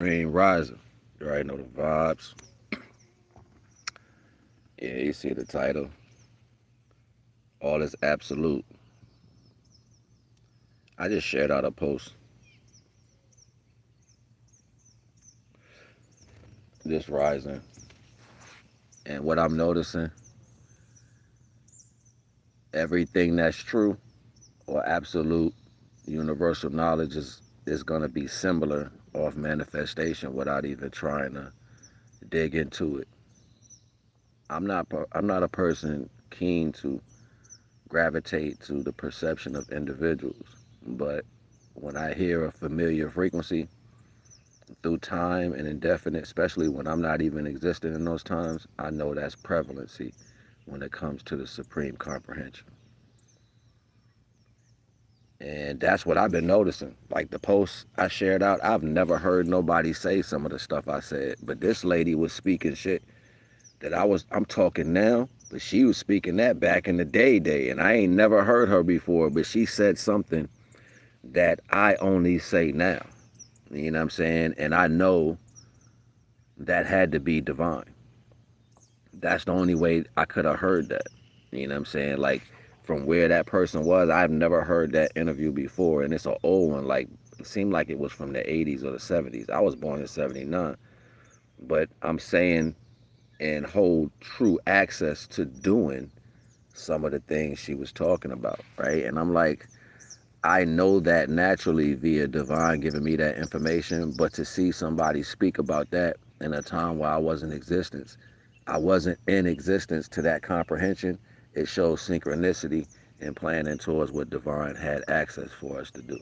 Green Rising. You already know the vibes. Yeah, you see the title. All is absolute. I just shared out a post this rising. And what I'm noticing, everything that's true or absolute universal knowledge is gonna be similar of manifestation without even trying to dig into it. I'm not a person keen to gravitate to the perception of individuals, but when I hear a familiar frequency through time and indefinite, especially when I'm not even existing in those times, I know that's prevalency when it comes to the supreme comprehension. And that's what I've been noticing. Like the posts I shared out, I've never heard nobody say some of the stuff I said. But this lady was speaking shit that I'm talking now, but she was speaking that back in the day. And I ain't never heard her before, but she said something that I only say now. You know what I'm saying? And I know that had to be divine. That's the only way I could have heard that. You know what I'm saying? Like from where that person was, I've never heard that interview before, and it's an old one. Like it seemed like it was from the 80s or the 70s. I was born in 79, but I'm saying and hold true access to doing some of the things she was talking about, right? And I'm like, I know that naturally via divine giving me that information, but to see somebody speak about that in a time where I wasn't in existence to that comprehension, it shows synchronicity and planning towards what divine had access for us to do.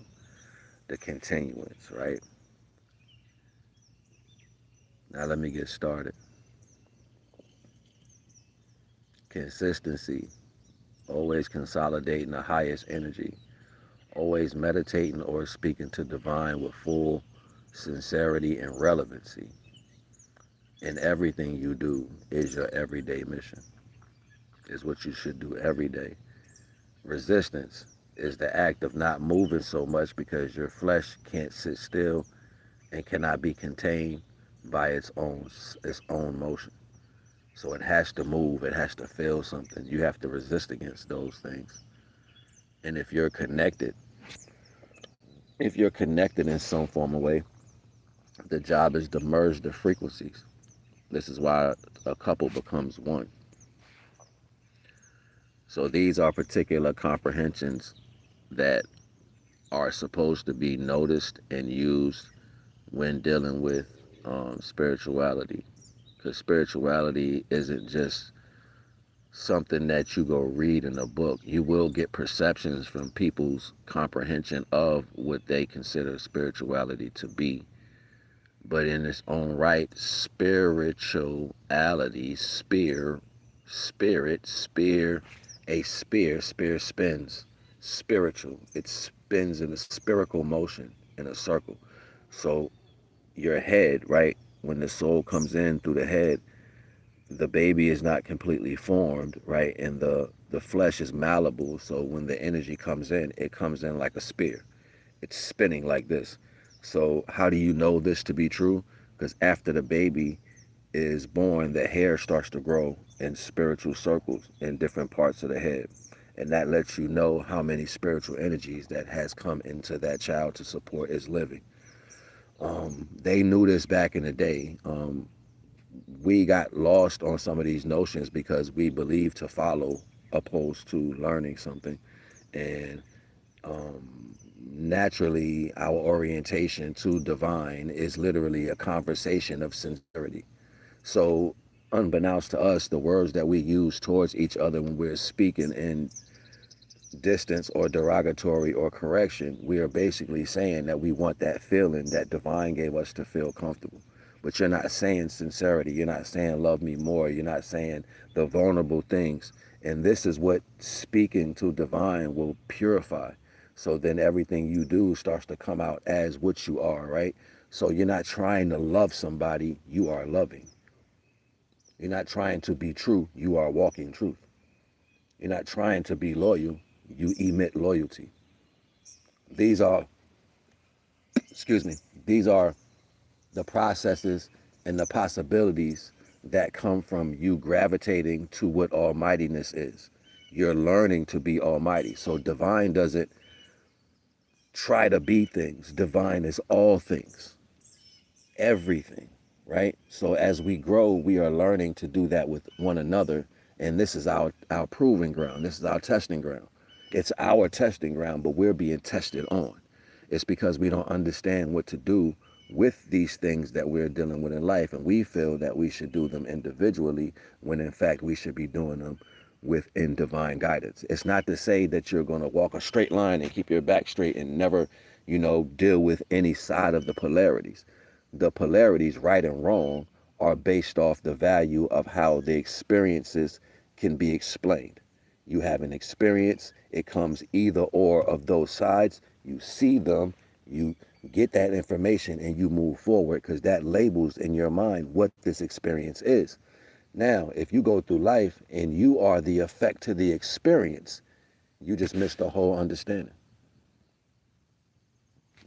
The continuance, right? Now let me get started. Consistency, always consolidating the highest energy, always meditating or speaking to divine with full sincerity and relevancy. And everything you do is your everyday mission, is what you should do every day. Resistance is the act of not moving so much because your flesh can't sit still and cannot be contained by its own motion. So it has to move, it has to feel something. You have to resist against those things. And if you're connected in some form of way, the job is to merge the frequencies. This is why a couple becomes one. So these are particular comprehensions that are supposed to be noticed and used when dealing with spirituality. Because spirituality isn't just something that you go read in a book. You will get perceptions from people's comprehension of what they consider spirituality to be. But in its own right, spirituality, spear spins. Spiritual. It spins in a spherical motion in a circle. So your head, right? When the soul comes in through the head, the baby is not completely formed, right? And the flesh is malleable. So when the energy comes in, it comes in like a spear. It's spinning like this. So how do you know this to be true? Because after the baby is born, the hair starts to grow in spiritual circles in different parts of the head. And that lets you know how many spiritual energies that has come into that child to support its living. They knew this back in the day. We got lost on some of these notions because we believe to follow opposed to learning something. And naturally, our orientation to divine is literally a conversation of sincerity. So, unbeknownst to us, the words that we use towards each other when we're speaking in distance or derogatory or correction, we are basically saying that we want that feeling that divine gave us to feel comfortable. But you're not saying sincerity. You're not saying love me more. You're not saying the vulnerable things. And this is what speaking to divine will purify. So then everything you do starts to come out as what you are, right? So you're not trying to love somebody, you are loving. You're not trying to be true, you are walking truth. You're not trying to be loyal, you emit loyalty. These are, excuse me, these are the processes and the possibilities that come from you gravitating to what almightiness is. You're learning to be almighty. So divine doesn't try to be things. Divine is all things, everything, right? So as we grow, we are learning to do that with one another. And this is our proving ground. This is our testing ground. It's our testing ground, but we're being tested on. It's because we don't understand what to do with these things that we're dealing with in life. And we feel that we should do them individually when in fact we should be doing them within divine guidance. It's not to say that you're going to walk a straight line and keep your back straight and never, deal with any side of the polarities. The polarities, right and wrong, are based off the value of how the experiences can be explained. You have an experience, it comes either or of those sides. You see them, you get that information, and you move forward because that labels in your mind what this experience is. Now, if you go through life and you are the effect to the experience, you just missed the whole understanding.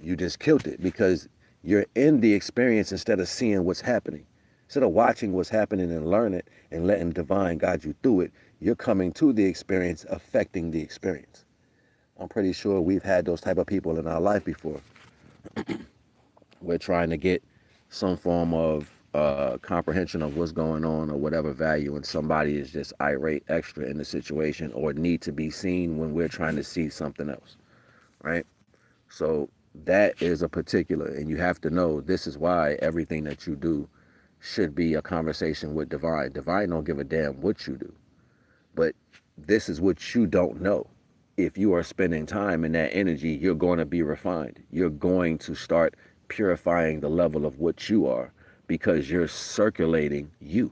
You just killed it because you're in the experience instead of seeing what's happening. Instead of watching what's happening and learn it and letting divine guide you through it, you're coming to the experience, affecting the experience. I'm pretty sure we've had those type of people in our life before. We're trying to get some form of comprehension of what's going on or whatever value, and somebody is just irate extra in the situation or need to be seen when we're trying to see something else, right? So that is a particular, and you have to know this is why everything that you do should be a conversation with divine. Divine don't give a damn what you do, but this is what you don't know. If you are spending time in that energy, you're going to be refined. You're going to start purifying the level of what you are because you're circulating you.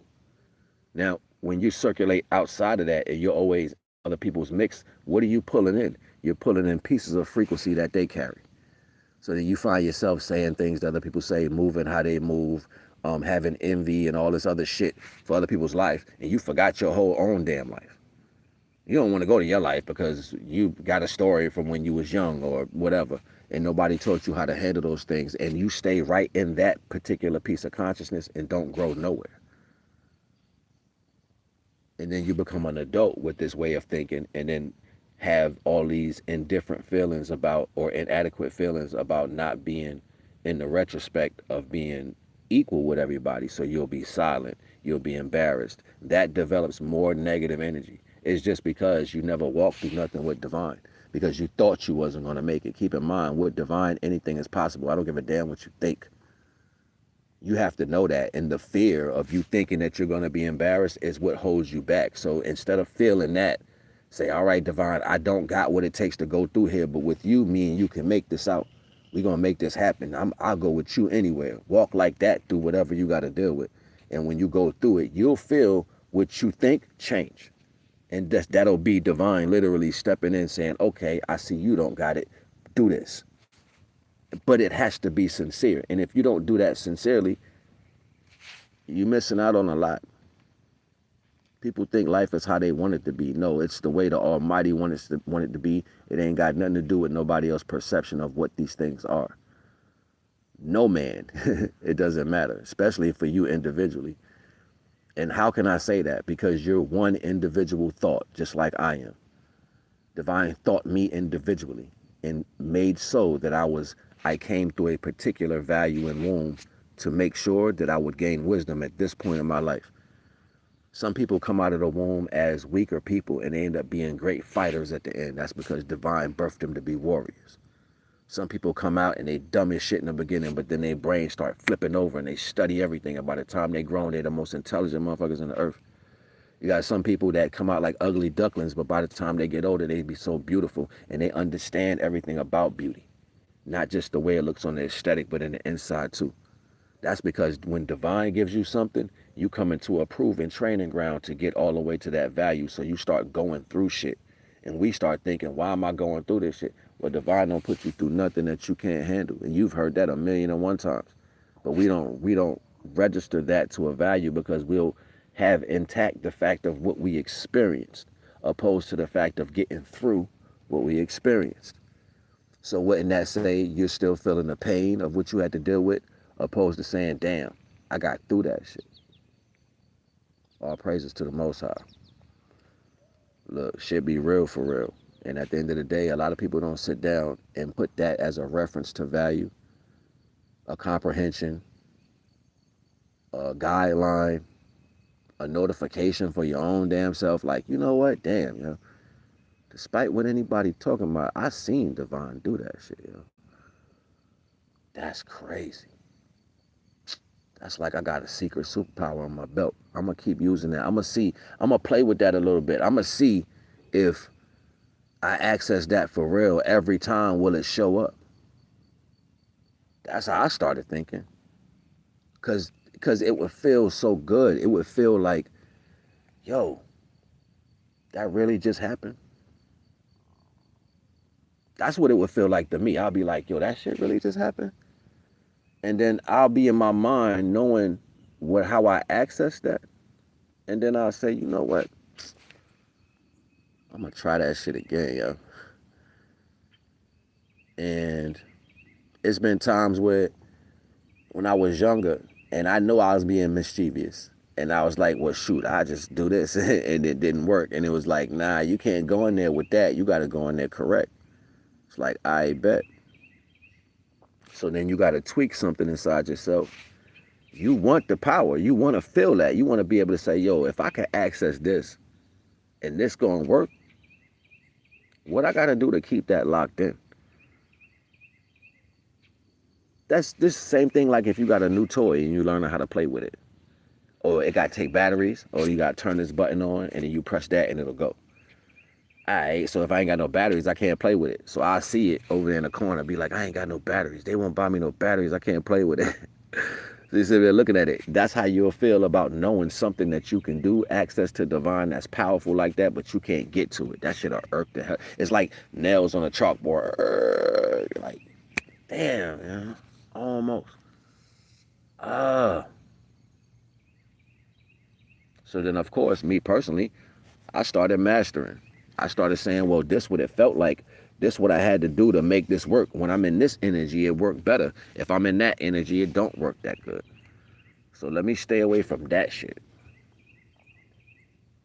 Now, when you circulate outside of that and you're always other people's mix, what are you pulling in? You're pulling in pieces of frequency that they carry. So then you find yourself saying things that other people say, moving how they move, having envy and all this other shit for other people's life, and you forgot your whole own damn life. You don't want to go to your life because you got a story from when you was young or whatever, and nobody taught you how to handle those things, and you stay right in that particular piece of consciousness and don't grow nowhere. And then you become an adult with this way of thinking, and then have all these indifferent feelings about or inadequate feelings about not being in the retrospect of being equal with everybody. So you'll be silent, you'll be embarrassed. That develops more negative energy. It's just because you never walked through nothing with divine, because you thought you wasn't going to make it. Keep in mind, with divine, anything is possible. I don't give a damn what you think. You have to know that, and the fear of you thinking that you're going to be embarrassed is what holds you back. So instead of feeling that, say, all right, divine, I don't got what it takes to go through here, but with you, me and you can make this out. We're going to make this happen. I'll go with you anywhere. Walk like that through whatever you got to deal with. And when you go through it, you'll feel what you think change. And that'll be divine literally stepping in saying, okay, I see you don't got it. Do this. But it has to be sincere. And if you don't do that sincerely, you're missing out on a lot. People think life is how they want it to be. No, it's the way the Almighty want it to be. It ain't got nothing to do with nobody else's perception of what these things are. No man, it doesn't matter, especially for you individually. And how can I say that? Because you're one individual thought, just like I am. Divine thought me individually and made so that I came through a particular value and womb to make sure that I would gain wisdom at this point in my life. Some people come out of the womb as weaker people and they end up being great fighters at the end. That's because divine birthed them to be warriors. Some people come out and they dumb as shit in the beginning, but then their brains start flipping over and they study everything. And by the time they grown, they're the most intelligent motherfuckers on the earth. You got some people that come out like ugly ducklings, but by the time they get older, they be so beautiful and they understand everything about beauty. Not just the way it looks on the aesthetic, but in the inside too. That's because when divine gives you something, you come into a proven training ground to get all the way to that value. So you start going through shit. And we start thinking, why am I going through this shit? Well, divine don't put you through nothing that you can't handle. And you've heard that 1,000,001 times. But we don't register that to a value because we'll have intact the fact of what we experienced, opposed to the fact of getting through what we experienced. So wouldn't that say you're still feeling the pain of what you had to deal with? opposed to saying, damn, I got through that shit. All praises to the Most High. Look, shit be real for real. And at the end of the day, a lot of people don't sit down and put that as a reference to value, a comprehension, a guideline, a notification for your own damn self. Like, you know what? Damn, yo. Despite what anybody talking about, I seen Divine do that shit, yo. That's crazy. That's like I got a secret superpower on my belt. I'm going to keep using that. I'm going to play with that a little bit. I'm going to see if I access that for real every time. Will it show up? That's how I started thinking. Because it would feel so good. It would feel like, yo, that really just happened. That's what it would feel like to me. I'll be like, yo, that shit really just happened. And then I'll be in my mind knowing how I access that. And then I'll say, you know what? I'm going to try that shit again, yo. And it's been times where when I was younger and I know I was being mischievous. And I was like, well, shoot, I just do this. And it didn't work. And it was like, nah, you can't go in there with that. You got to go in there correct. It's like, I bet. So then you got to tweak something inside yourself. You want the power. You want to feel that. You want to be able to say, yo, if I can access this and this going to work, what I got to do to keep that locked in? That's this same thing like if you got a new toy and you learn how to play with it. Or it got to take batteries, or you got to turn this button on and then you press that and it'll go. All right, so if I ain't got no batteries, I can't play with it. So I see it over there in the corner, be like, I ain't got no batteries. They won't buy me no batteries. I can't play with it. So you sit there looking at it. That's how you'll feel about knowing something that you can do, access to divine that's powerful like that, but you can't get to it. That shit'll irk the hell. It's like nails on a chalkboard. You're like, damn, man, almost. So then, of course, me personally, I started mastering. I started saying, well, this what it felt like. This what I had to do to make this work. When I'm in this energy, it worked better. If I'm in that energy, it don't work that good. So let me stay away from that shit.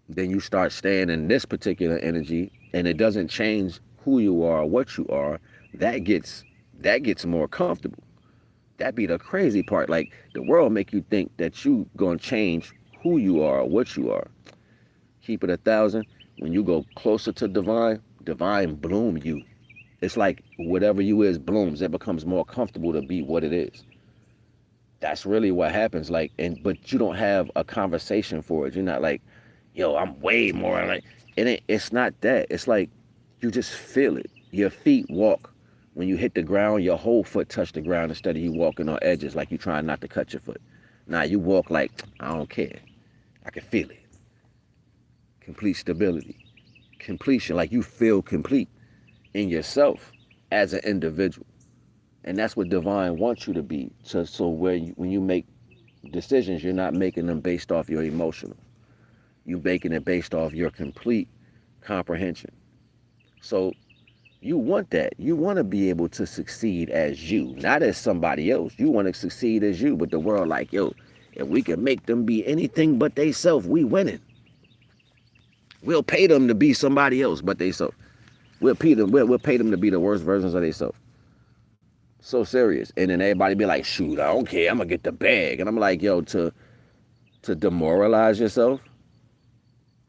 Then you start staying in this particular energy, and it doesn't change who you are or what you are. That gets more comfortable. That be the crazy part. Like the world make you think that you gonna change who you are or what you are. Keep it 1,000. When you go closer to divine, divine bloom you. It's like whatever you is blooms. It becomes more comfortable to be what it is. That's really what happens. Like, but you don't have a conversation for it. You're not like, yo, I'm way more like. It's not that. It's like you just feel it. Your feet walk. When you hit the ground, your whole foot touch the ground instead of you walking on edges like you trying not to cut your foot. Now you walk like, I don't care. I can feel it. Complete stability. Completion, like you feel complete in yourself as an individual. And that's what divine wants you to be. So when you make decisions, you're not making them based off your emotional. You're making it based off your complete comprehension. So you want that. You want to be able to succeed as you, not as somebody else. You want to succeed as you, but the world like, yo, if we can make them be anything but they self, we winning. We'll pay them to be somebody else but they self. We'll pay them to be the worst versions of themselves. So serious. And then everybody be like, shoot, I don't care. I'm going to get the bag. And I'm like, yo, to demoralize yourself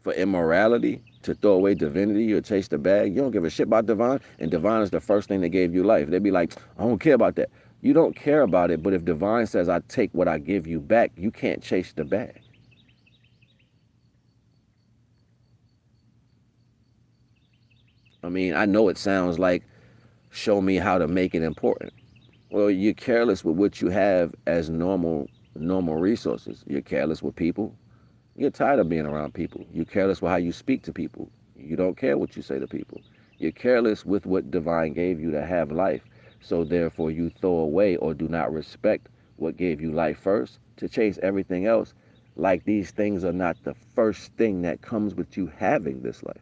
for immorality, to throw away divinity or chase the bag, you don't give a shit about divine. And divine is the first thing that gave you life. They'd be like, I don't care about that. You don't care about it. But if divine says, I take what I give you back, you can't chase the bag. I mean, I know it sounds like show me how to make it important. Well, you're careless with what you have as normal resources. You're careless with people. You're tired of being around people. You're careless with how you speak to people. You don't care what you say to people. You're careless with what divine gave you to have life. So therefore you throw away or do not respect what gave you life first to chase everything else. Like these things are not the first thing that comes with you having this life.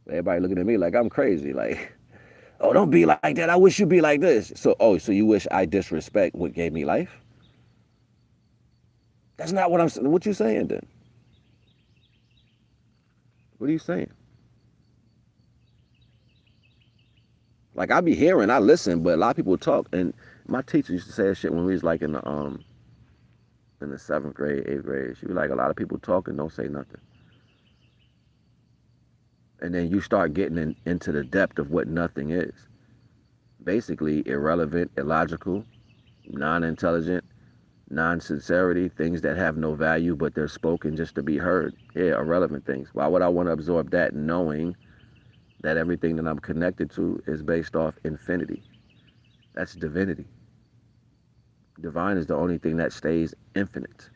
Everybody looking at me like I'm crazy. Like, Oh, don't be like that. I wish you'd be like this. So, oh, so you wish I disrespect what gave me life? That's not what I'm saying. What you saying then? What are you saying? Like I be hearing, I listen, but a lot of people talk, and my teacher used to say that shit when we was like in the seventh grade, eighth grade. She was like, a lot of people talk and don't say nothing. And then you start getting into the depth of what nothing is. Basically, irrelevant, illogical, non-intelligent, non-sincerity, things that have no value, but they're spoken just to be heard. Yeah, irrelevant things. Why would I want to absorb that knowing that everything that I'm connected to is based off infinity? That's divinity. Divine is the only thing that stays infinite.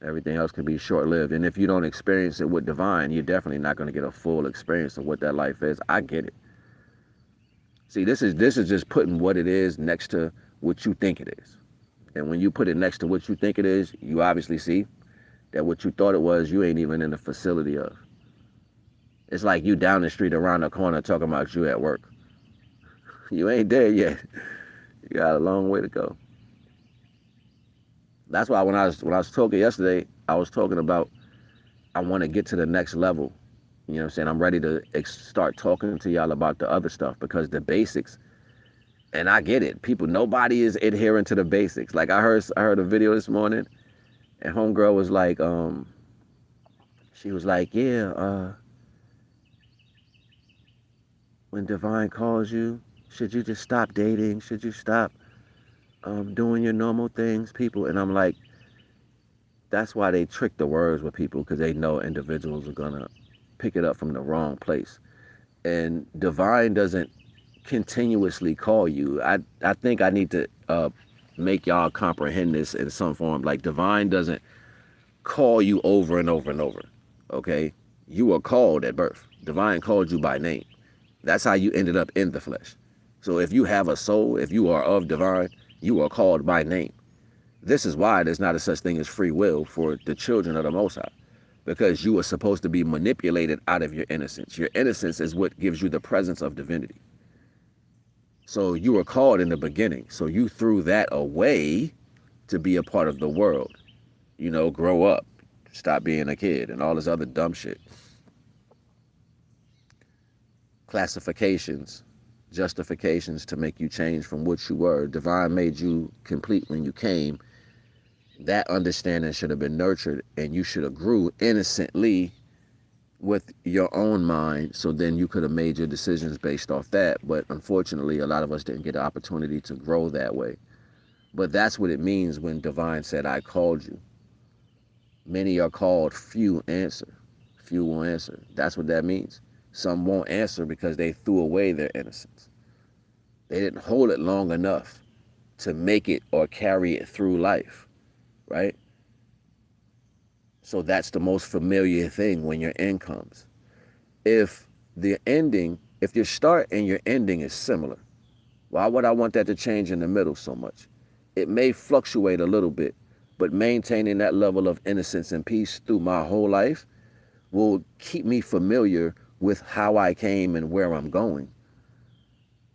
Everything else can be short-lived. And if you don't experience it with divine, you're definitely not going to get a full experience of what that life is. I get it. See, this is just putting what it is next to what you think it is. And when you put it next to what you think it is, you obviously see that what you thought it was, you ain't even in the facility of. It's like you down the street around the corner talking about you at work. You ain't there yet. You got a long way to go. That's why when I was talking yesterday, I was talking about I want to get to the next level. You know what I'm saying? I'm ready to start talking to y'all about the other stuff because the basics, and I get it. People, nobody is adhering to the basics. Like I heard a video this morning, and homegirl was like, she was like, yeah, when divine calls you, should you just stop dating? Should you stop doing your normal things, people? And I'm like, that's why they trick the words with people because they know individuals are gonna pick it up from the wrong place. And divine doesn't continuously call you. I think I need to make y'all comprehend this in some form. Like divine doesn't call you over and over and over. Okay, you were called at birth. Divine called you by name. That's how you ended up in the flesh. So if you have a soul, if you are of divine, you are called by name. This is why there's not a such thing as free will for the children of the Most High, because you are supposed to be manipulated out of your innocence. Your innocence is what gives you the presence of divinity. So you were called in the beginning. So you threw that away to be a part of the world. You know, grow up, stop being a kid, and all this other dumb shit. Classifications, justifications to make you change from what you were. Divine made you complete when you came. That understanding should have been nurtured, and you should have grew innocently with your own mind, so then you could have made your decisions based off that. But unfortunately, a lot of us didn't get the opportunity to grow that way. But that's what it means when divine said, I called you. Many are called, few answer. Few will answer. That's what that means. Some won't answer because they threw away their innocence. They didn't hold it long enough to make it or carry it through life, right? So that's the most familiar thing when your end comes. If your start and your ending is similar, why would I want that to change in the middle so much? It may fluctuate a little bit, but maintaining that level of innocence and peace through my whole life will keep me familiar with how I came and where I'm going.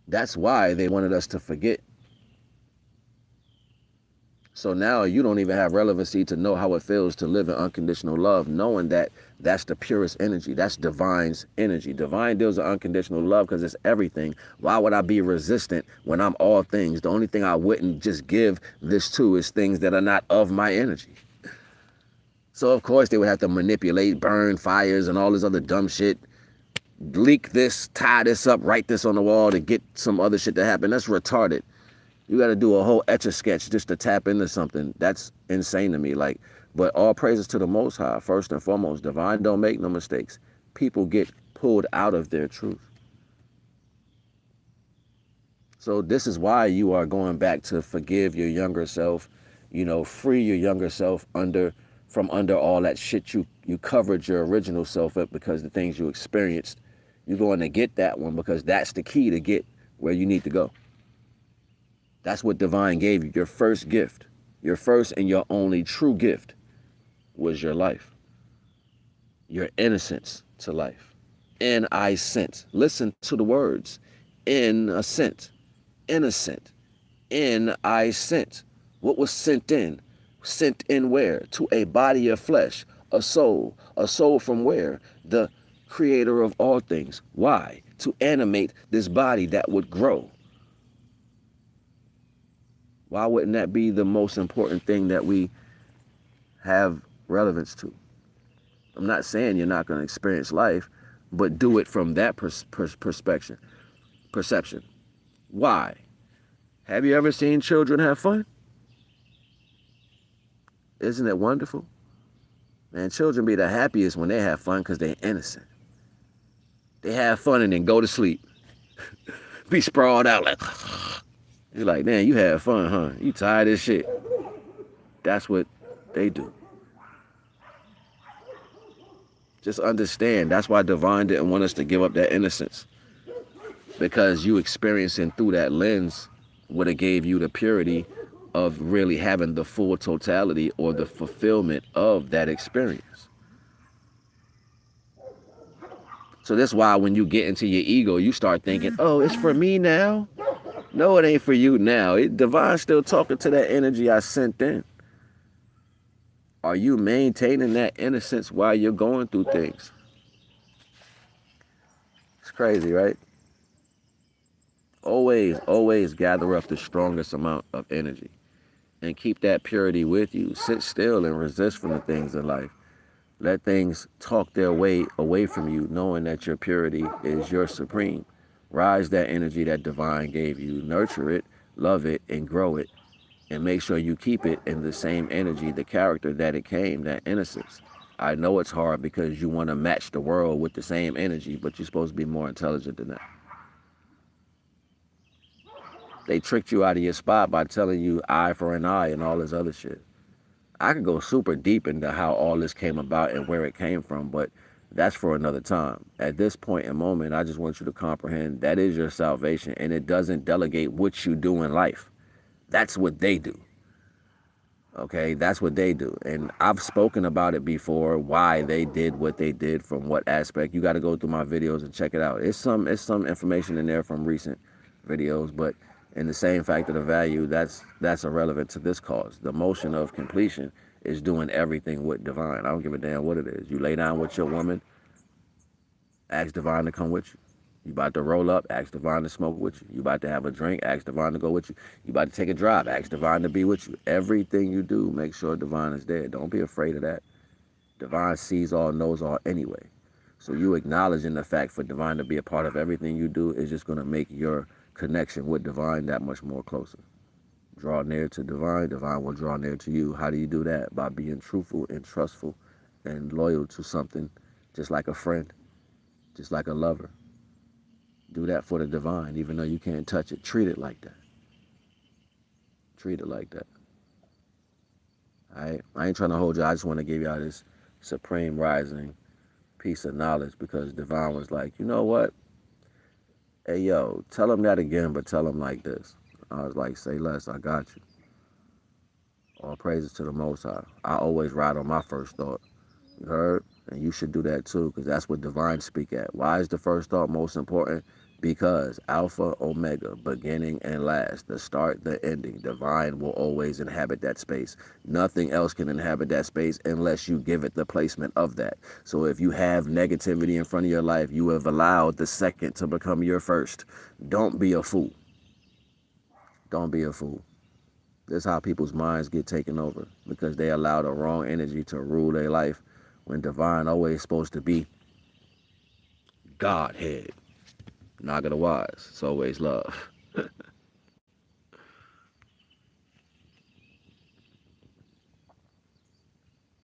That's why they wanted us to forget. So now you don't even have relevancy to know how it feels to live in unconditional love, knowing that that's the purest energy. That's divine's energy. Divine deals with unconditional love because it's everything. Why would I be resistant when I'm all things? The only thing I wouldn't just give this to is things that are not of my energy. So of course they would have to manipulate, burn fires and all this other dumb shit. Leak this, tie this up, write this on the wall to get some other shit to happen. That's retarded. You got to do a whole etch-a-sketch just to tap into something. That's insane to me. Like, but all praises to the Most High. First and foremost, divine don't make no mistakes. People get pulled out of their truth. So this is why you are going back to forgive your younger self, you know, free your younger self from under all that shit you covered your original self up because the things you experienced, you're going to get that one because that's the key to get where you need to go. That's what divine gave you. Your first gift, your first and your only true gift was your life, your innocence to life. And I sent. Listen to the words. Innocent. Innocent. And I sent. What was sent in? Sent in where? To a body of flesh, a soul. A soul from where? The creator of all things. Why? To animate this body that would grow. Why wouldn't that be the most important thing that we have relevance to? I'm not saying you're not going to experience life, but do it from that perspective. Perception. Why? Have you ever seen children have fun? Isn't it wonderful? Man, children be the happiest when they have fun because they're innocent. They have fun and then go to sleep. Be sprawled out like, you're like, man, you had fun, huh? You tired as shit. That's what they do. Just understand. That's why Divine didn't want us to give up that innocence. Because you experiencing through that lens would have gave you the purity of really having the full totality or the fulfillment of that experience. So that's why when you get into your ego, you start thinking, oh, it's for me now? No, it ain't for you now. Divine's still talking to that energy I sent in. Are you maintaining that innocence while you're going through things? It's crazy, right? Always gather up the strongest amount of energy and keep that purity with you. Sit still and resist from the things in life. Let things talk their way away from you, knowing that your purity is your supreme. Rise that energy that Divine gave you. Nurture it, love it, and grow it. And make sure you keep it in the same energy, the character that it came, that innocence. I know it's hard because you want to match the world with the same energy, but you're supposed to be more intelligent than that. They tricked you out of your spot by telling you eye for an eye and all this other shit. I could go super deep into how all this came about and where it came from, but that's for another time. At this point in moment, I just want you to comprehend that is your salvation, and it doesn't delegate what you do in life. That's what they do. Okay, that's what they do. And I've spoken about it before, why they did what they did, from what aspect. You got to go through my videos and check it out. It's some information in there from recent videos, but in the same fact of the value, that's irrelevant to this cause. The motion of completion is doing everything with Divine. I don't give a damn what it is. You lay down with your woman, ask Divine to come with you. You about to roll up, ask Divine to smoke with you. You about to have a drink, ask Divine to go with you. You about to take a drive, ask Divine to be with you. Everything you do, make sure Divine is there. Don't be afraid of that. Divine sees all, knows all anyway. So you acknowledging the fact for Divine to be a part of everything you do is just going to make your connection with Divine that much more closer. Draw near to Divine, Divine will draw near to you. How do you do that? By being truthful and trustful and loyal to something, just like a friend, just like a lover. Do that for the Divine, even though you can't touch it. Treat it like that. Treat it like that. All right? I ain't trying to hold you. I just want to give y'all this supreme rising piece of knowledge, because Divine was like, you know what? Hey, yo, tell him that again, but tell him like this. I was like, say less, I got you. All praises to the Most High. I always ride on my first thought. You heard? And you should do that too, because that's what Divine speak at. Why is the first thought most important? Because Alpha, Omega, beginning and last, the start, the ending, Divine will always inhabit that space. Nothing else can inhabit that space unless you give it the placement of that. So if you have negativity in front of your life, you have allowed the second to become your first. Don't be a fool. Don't be a fool. This is how people's minds get taken over, because they allow the wrong energy to rule their life, when Divine always supposed to be Godhead. NAGA the Wise. It's always love.